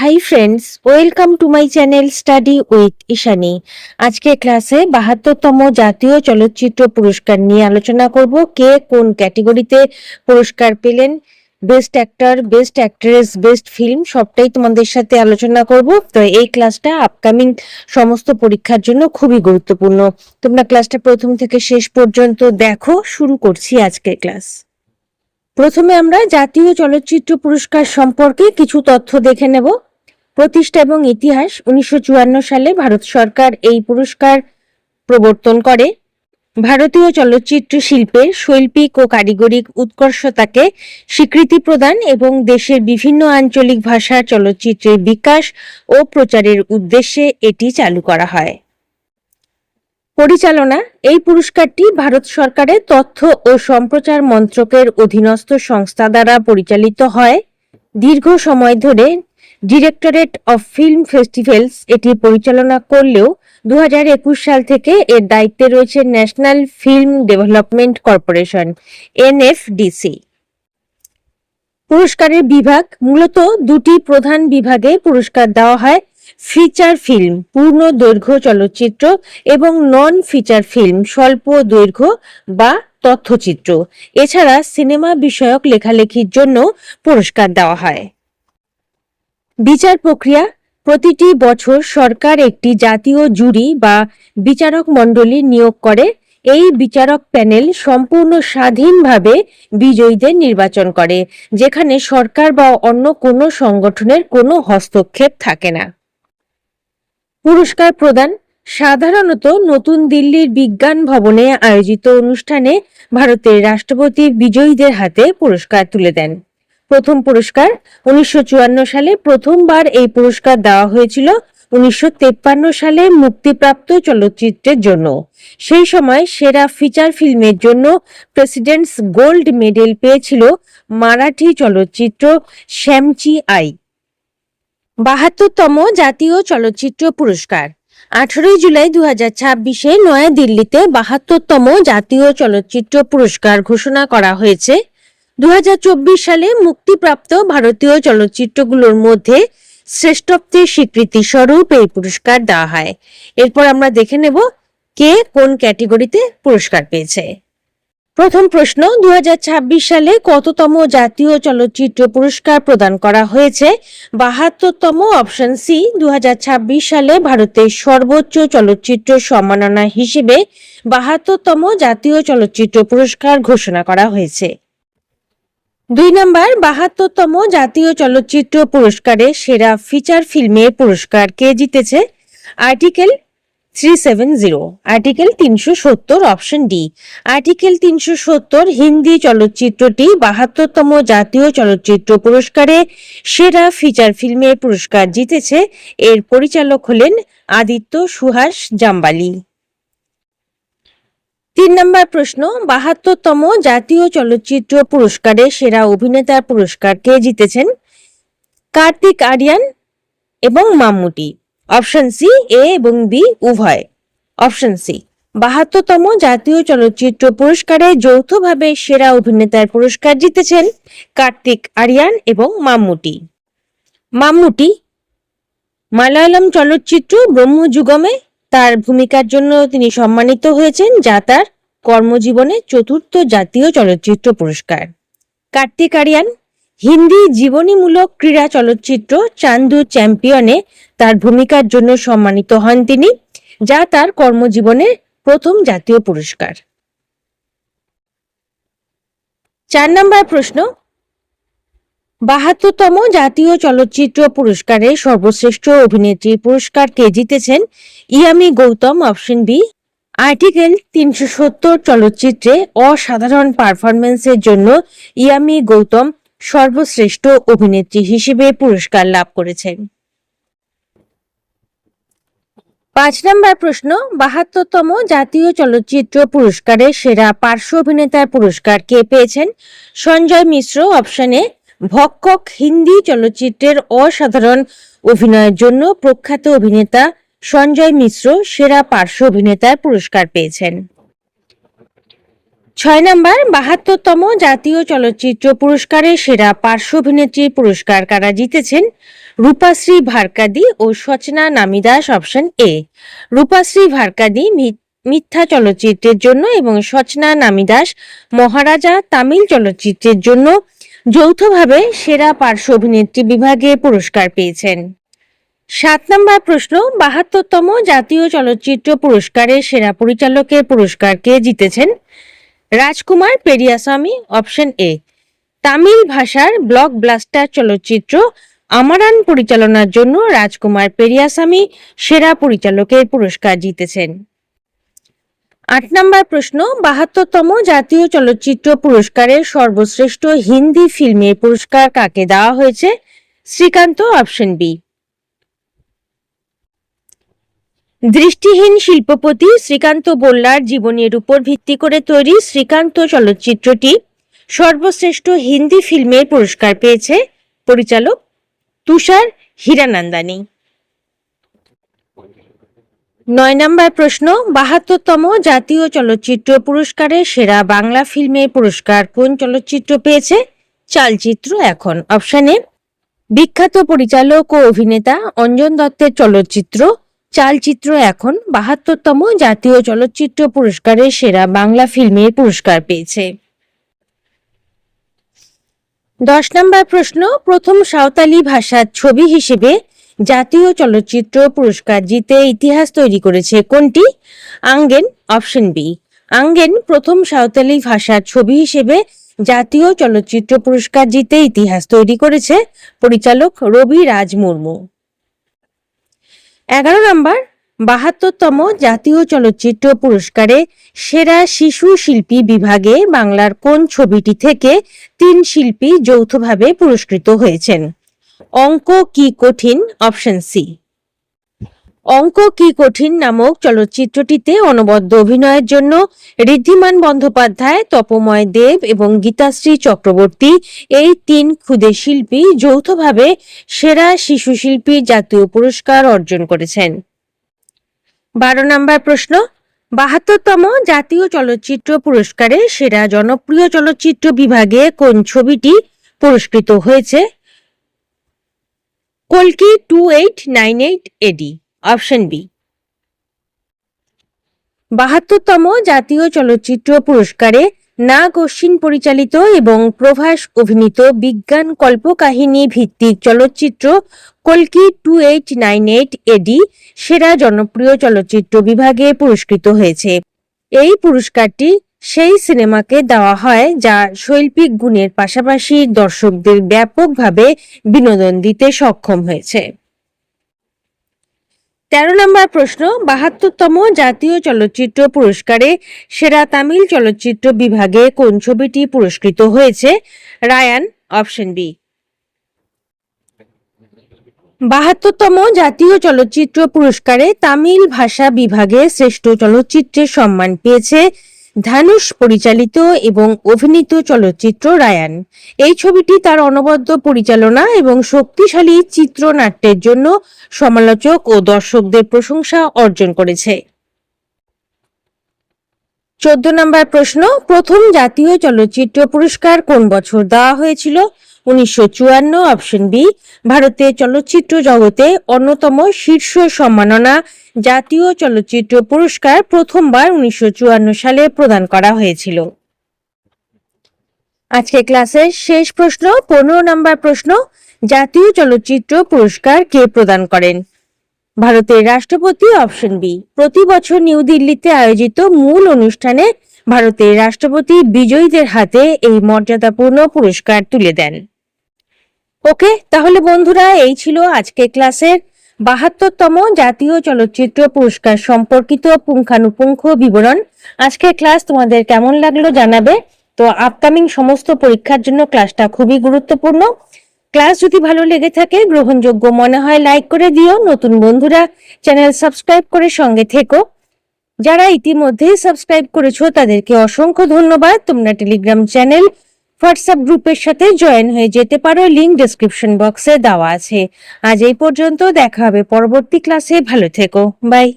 Hi friends, welcome to my channel study with Ishani. আজকে ক্লাসে ৭২তম জাতীয় চলচ্চিত্র পুরস্কার নিয়ে আলোচনা করব। কে কোন ক্যাটেগরিতে পুরস্কার পেলেন, best actor, best actress, best film, সবটাই তোমাদের সাথে আলোচনা করব। তো এই ক্লাসটা আপকামিং সমস্ত পরীক্ষার জন্য খুবই গুরুত্বপূর্ণ। তোমরা ক্লাসটা প্রথম থেকে শেষ পর্যন্ত দেখো। শুরু করছি আজকের ক্লাস। প্রথমে আমরা জাতীয় চলচ্চিত্র পুরস্কার সম্পর্কে কিছু তথ্য দেখে নেব। প্রতিষ্ঠা এবং ইতিহাস: ১৯৫৪ সালে ভারত সরকার এই পুরস্কার প্রবর্তন করে। ভারতীয় চলচ্চিত্র শিল্পের শৈল্পিক ও কারিগরি উৎকর্ষতাকে স্বীকৃতি প্রদান এবং দেশের বিভিন্ন আঞ্চলিক ভাষার চলচ্চিত্রের বিকাশ ও প্রচারের উদ্দেশ্যে এটি চালু করা হয়। পরিচালনা: এই পুরস্কারটি ভারত সরকারের তথ্য ও সম্প্রচার মন্ত্রকের অধীনস্থ সংস্থা দ্বারা পরিচালিত হয়। দীর্ঘ সময় ধরে ডিরেক্টরেট অফ ফিল্ম ফেস্টিভ্যালস এটি পরিচালনা করলেও ২০২১ সাল থেকে এর দায়িত্বে রয়েছে ন্যাশনাল ফিল্ম ডেভেলপমেন্ট কর্পোরেশন (এনএফডিসি). পুরস্কারের বিভাগ: মূলত দুটি প্রধান বিভাগে পুরস্কার দেওয়া হয়: ফিচার ফিল্ম পূর্ণ দৈর্ঘ্য চলচ্চিত্র এবং নন ফিচার ফিল্ম স্বল্প দৈর্ঘ্য বা তথ্যচিত্র। এছাড়া সিনেমা বিষয়ক লেখালেখির জন্য পুরস্কার দেওয়া হয়। বিচার প্রক্রিয়া: প্রতিটি বছর সরকার একটি জাতীয় জুরি বা বিচারক মণ্ডলী নিয়োগ করে। এই বিচারক প্যানেল সম্পূর্ণ স্বাধীনভাবে বিজয়ীদের নির্বাচন করে, যেখানে সরকার বা অন্য কোনো সংগঠনের কোনো হস্তক্ষেপ থাকে না। পুরস্কার প্রদান: সাধারণত নতুন দিল্লির বিজ্ঞান ভবনে আয়োজিত অনুষ্ঠানে ভারতের রাষ্ট্রপতি বিজয়ীদের হাতে পুরস্কার তুলে দেন। প্রথম পুরস্কার: ১৯৫৪ সালে প্রথমবার এই পুরস্কার দেওয়া হয়েছিল ১৯৫৩ সালে মুক্তিপ্রাপ্ত চলচ্চিত্রের জন্য। সেই সময় সেরা ফিচার ফিল্মের জন্য প্রেসিডেন্টস গোল্ড মেডেল পেয়েছিল মারাঠি চলচ্চিত্র শ্যামচি আই। ৭২তম জাতীয় চলচ্চিত্র পুরস্কার: ১৮ জুলাই ২০২৬-এ নয়াদিল্লিতে ৭২তম জাতীয় চলচ্চিত্র পুরস্কার ঘোষণা করা হয়েছে। ২০২৪ সালে মুক্তিপ্রাপ্ত ভারতীয় চলচ্চিত্রগুলোর মধ্যে শ্রেষ্ঠত্বের স্বীকৃতি স্বরূপ এই পুরস্কার দেওয়া হয়। এরপর আমরা দেখে নেব কে কোন ক্যাটেগরিতে পুরস্কার পেয়েছে। প্রথম প্রশ্ন: ২০২৬ সালে কততম জাতীয় চলচ্চিত্র পুরস্কার প্রদান করা হয়েছে? ৭২তম। Option C. ২০২৬ সালে ভারতের সর্বোচ্চ চলচ্চিত্র সম্মাননা হিসেবে ৭২তম জাতীয় চলচ্চিত্র পুরস্কার ঘোষণা করা হয়েছে। ২ নম্বর, ৭২তম জাতীয় চলচ্চিত্র পুরস্কারে সেরা ফিচার ফিল্মের পুরস্কার কে জিতেছে? Article 370, article ৩৭০। Option D. Article ৩৭০ Hindi চলচ্চিত্রটি ৭২তম জাতীয় চলচ্চিত্র পুরস্কারে সেরা ফিচার ফিল্মের পুরস্কার জিতেছে। এর পরিচালক হলেন আদিত্য সুহাস জাম্বালি। ৩ নম্বর প্রশ্ন: ৭২তম জাতীয় চলচ্চিত্র পুরস্কারে সেরা অভিনেতার পুরস্কার কে জিতেছেন? কার্তিক আরিয়ান এবং মাম্মুটি। Option C. এ এবং বি উভয়। Option C. ৭২তম জাতীয় চলচ্চিত্র পুরস্কারে যৌথভাবে সেরা অভিনেতার পুরস্কার জিতেছেন কার্তিক আরিয়ান এবং মাম্মুটি। মাম্মুটি মালায়ালাম চলচ্চিত্র ব্রহ্মযুগমে তার ভূমিকার জন্য তিনি সম্মানিত হয়েছেন, যা তার কর্মজীবনে চতুর্থ জাতীয় চলচ্চিত্র পুরস্কার। কার্তিক আরিয়ান হিন্দি জীবনীমূলক ক্রীড়া চলচ্চিত্র চান্দু চ্যাম্পিয়নে তার ভূমিকার জন্য সম্মানিত হন তিনি, যা তার কর্মজীবনের প্রথম জাতীয় পুরস্কার। ৪ নম্বর প্রশ্ন: ৭২তম জাতীয় চলচ্চিত্র পুরস্কারে সর্বশ্রেষ্ঠ অভিনেত্রী পুরস্কার কে জিতেছেন? Yami Gautam. Option B. Article ৩৭০ চলচ্চিত্রে অসাধারণ পারফরমেন্সের জন্য ইয়ামি গৌতম সর্বশ্রেষ্ঠ অভিনেত্রী হিসেবে পুরস্কার লাভ করেছেন। ৫ নম্বর প্রশ্ন: ৭২তম জাতীয় চলচ্চিত্র পুরস্কারে সেরা পার্শ্ব অভিনেতার পুরস্কার কে পেয়েছেন? সঞ্জয় মিশ্র। Option A. ভক্ষক হিন্দি চলচ্চিত্রের অসাধারণ অভিনয়ের জন্য প্রখ্যাত অভিনেতা সঞ্জয় মিশ্র সেরা পার্শ্ব অভিনেতার পুরস্কার পেয়েছেন। 6 নম্বর 72তম জাতীয় চলচ্চিত্র পুরস্কারে সেরা পার্শ্ব অভিনেত্রী পুরস্কার কারা জিতেছেন? রূপাশ্রী ভারকাদি ও সচনা নামিদাস। Option A. রূপাশ্রী ভারকাদি মিথ্যা চলচ্চিত্রের জন্য এবং সচনা নামিদাস মহারাজা তামিল চলচ্চিত্রের জন্য যৌথভাবে সেরা পার্শ্ব অভিনেত্রী বিভাগে পুরস্কার পেয়েছেন। 7 নম্বর প্রশ্ন 72তম জাতীয় চলচ্চিত্র পুরস্কারে সেরা পরিচালকের পুরস্কার কে জিতেছেন? রাজকুমার পেরিয়াস্বামী। Option A. তামিল ভাষার ব্লকবাস্টার চলচ্চিত্র আমারান পরিচালনার জন্য রাজকুমার পেরিয়াস্বামী সেরা পরিচালকের পুরস্কার জিতেছেন। 8 নম্বর প্রশ্ন 72তম জাতীয় চলচ্চিত্র পুরস্কারের সর্বশ্রেষ্ঠ হিন্দি ফিল্মের পুরস্কার কাকে দেওয়া হয়েছে? শ্রীকান্ত। Option B. দৃষ্টিহীন শিল্পপতি শ্রীকান্ত বোল্লার জীবনের উপর ভিত্তি করে তৈরি শ্রীকান্ত চলচ্চিত্রটি সর্বশ্রেষ্ঠ হিন্দি ফিল্মের পুরস্কার পেয়েছে। পরিচালক তুষার হিরানন্দানি। 9 নম্বর প্রশ্ন 72তম জাতীয় চলচ্চিত্র পুরস্কারে সেরা বাংলা ফিল্মের পুরস্কার কোন চলচ্চিত্র পেয়েছে? চালচিত্র এখন। Option A. বিখ্যাত পরিচালক ও অভিনেতা অঞ্জন দত্তের চলচ্চিত্র চালচিত্র এখন 72তম জাতীয় চলচ্চিত্র পুরস্কারে সেরা বাংলা ফিল্মের পুরস্কার পেয়েছে। 10 নম্বর প্রশ্ন প্রথম সাঁওতালি ভাষার ছবি হিসেবে জাতীয় চলচ্চিত্র পুরস্কার জিতে ইতিহাস তৈরি করেছে কোনটি? আঙ্গেন। Option B. আঙ্গেন প্রথম সাঁওতালি ভাষার ছবি হিসেবে জাতীয় চলচ্চিত্র পুরস্কার জিতে ইতিহাস তৈরি করেছে। পরিচালক রবি রাজ মুর্মু। 11 নম্বর 72তম জাতীয় চলচ্চিত্র পুরস্কারে সেরা শিশু শিল্পী বিভাগে বাংলার কোন ছবিটি থেকে 3 শিল্পী যৌথভাবে পুরস্কৃত হয়েছেন? অঙ্ক কি কঠিন। Option C. অঙ্ক কি কঠিন নামক চলচ্চিত্রটিতে অনবদ্য অভিনয়ের জন্য ঋদ্ধিমান বন্দ্যোপাধ্যায়, তপময় দেব এবং গীতাশ্রী চক্রবর্তী এই 3 ক্ষুদে শিল্পী যৌথভাবে সেরা শিশু শিল্পীর জাতীয় পুরস্কার অর্জন করেছেন। 12 নম্বর প্রশ্ন 72তম জাতীয় চলচ্চিত্র পুরস্কারে সেরা জনপ্রিয় চলচ্চিত্র বিভাগে কোন ছবিটি পুরস্কৃত হয়েছে? কল্কি 2898 এডি। Option B. 72তম জাতীয় চলচ্চিত্র পুরস্কারে নাগ অশ্বিন পরিচালিত এবং প্রভাস অভিনীত বিজ্ঞান কল্পকাহিনী ভিত্তিক চলচ্চিত্র কল্কি 2898 এডি সেরা জনপ্রিয় চলচ্চিত্র বিভাগে পুরস্কৃত হয়েছে। এই পুরস্কারটি সেই সিনেমাকে দেওয়া হয় যা শৈল্পিক গুণের পাশাপাশি দর্শকদের ব্যাপকভাবে বিনোদন দিতে সক্ষম হয়েছে। 13 নম্বর প্রশ্ন 72তম জাতীয় চলচ্চিত্র পুরস্কারে সেরা তামিল চলচ্চিত্র বিভাগে কোন ছবিটি পুরস্কৃত হয়েছে? রায়ান। Option B. 72তম জাতীয় চলচ্চিত্র পুরস্কারে তামিল ভাষা বিভাগে শ্রেষ্ঠ চলচ্চিত্রের সম্মান পেয়েছে ধানুষ পরিচালিত এবং অভিনীত চলচ্চিত্র রায়ান। এই ছবিটি তার অনবদ্য পরিচালনা এবং শক্তিশালী চিত্রনাট্যের জন্য সমালোচক ও দর্শকদের প্রশংসা অর্জন করেছে। 14 নম্বর প্রশ্ন প্রথম জাতীয় চলচ্চিত্র পুরস্কার কোন বছর দেওয়া হয়েছিল? 1954। Option B. ভারতে চলচ্চিত্র জগতে অন্যতম শীর্ষ সম্মাননা জাতীয় চলচ্চিত্র পুরস্কার প্রথমবার 1954 সালে প্রদান করা হয়েছিল। আজকে ক্লাসের শেষ প্রশ্ন 15 নম্বর প্রশ্ন জাতীয় চলচ্চিত্র পুরস্কার কে প্রদান করেন? ভারতের রাষ্ট্রপতি। Option B. প্রতি বছর নিউ দিল্লিতে আয়োজিত মূল অনুষ্ঠানে ভারতের রাষ্ট্রপতি বিজয়ীদের হাতে এই মর্যাদাপূর্ণ পুরস্কার তুলে দেন। ওকে, তাহলে বন্ধুরা এই ছিল আজকে ক্লাসের 72তম জাতীয় চলচ্চিত্র পুরস্কার সম্পর্কিত পুঙ্খানুপুঙ্খ বিবরণ। আজকের ক্লাস তোমাদের কেমন লাগলো জানাবে। তো আপকামিং সমস্ত পরীক্ষার জন্য ক্লাসটা খুবই গুরুত্বপূর্ণ। ক্লাস যদি ভালো লেগে থাকে, গ্রহণযোগ্য মনে হয়, লাইক করে দিও। নতুন বন্ধুরা চ্যানেল সাবস্ক্রাইব করে সঙ্গে থেকো। যারা ইতিমধ্যেই সাবস্ক্রাইব করেছো তাদেরকে অসংখ্য ধন্যবাদ। তোমরা টেলিগ্রাম চ্যানেল, হোয়াটসঅ্যাপ গ্রুপের সাথে জয়েন হয়ে যেতে পারো, লিংক ডেসক্রিপশন বক্সে দেওয়া আছে। আজ এই পর্যন্ত, দেখা হবে পরবর্তী ক্লাসে। ভালো থেকো, বাই।